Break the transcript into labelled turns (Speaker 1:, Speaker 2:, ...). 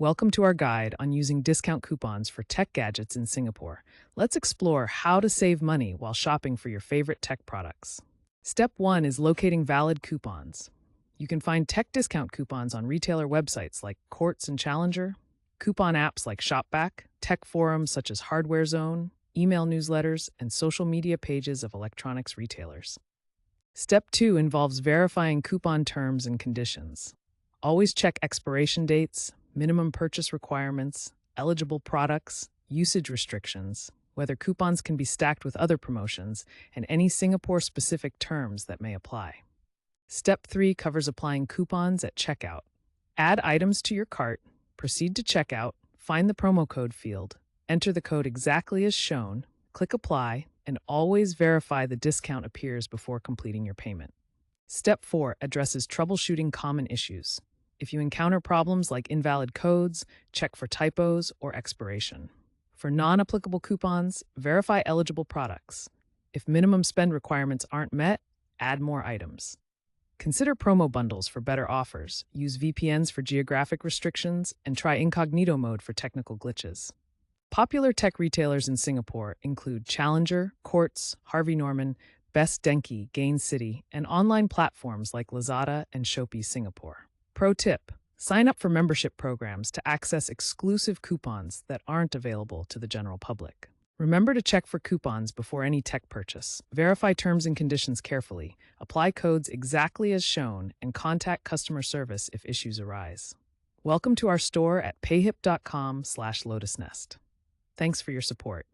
Speaker 1: Welcome to our guide on using discount coupons for tech gadgets in Singapore. Let's explore how to save money while shopping for your favorite tech products. Step 1 is locating valid coupons. You can find tech discount coupons on retailer websites like Quartz and Challenger, coupon apps like Shopback, tech forums such as Hardware Zone, email newsletters, and social media pages of electronics retailers. Step 2 involves verifying coupon terms and conditions. Always check expiration dates, minimum purchase requirements, eligible products, usage restrictions, whether coupons can be stacked with other promotions, and any Singapore-specific terms that may apply. Step 3 covers applying coupons at checkout. Add items to your cart, proceed to checkout, find the promo code field, enter the code exactly as shown, click Apply, and always verify the discount appears before completing your payment. Step 4 addresses troubleshooting common issues. If you encounter problems like invalid codes, check for typos or expiration. For non-applicable coupons, verify eligible products. If minimum spend requirements aren't met, add more items. Consider promo bundles for better offers, use VPNs for geographic restrictions, and try incognito mode for technical glitches. Popular tech retailers in Singapore include Challenger, Quartz, Harvey Norman, Best Denki, Gain City, and online platforms like Lazada and Shopee Singapore. Pro tip: sign up for membership programs to access exclusive coupons that aren't available to the general public. Remember to check for coupons before any tech purchase. Verify terms and conditions carefully, apply codes exactly as shown, and contact customer service if issues arise. Welcome to our store at payhip.com/lotusnest. Thanks for your support.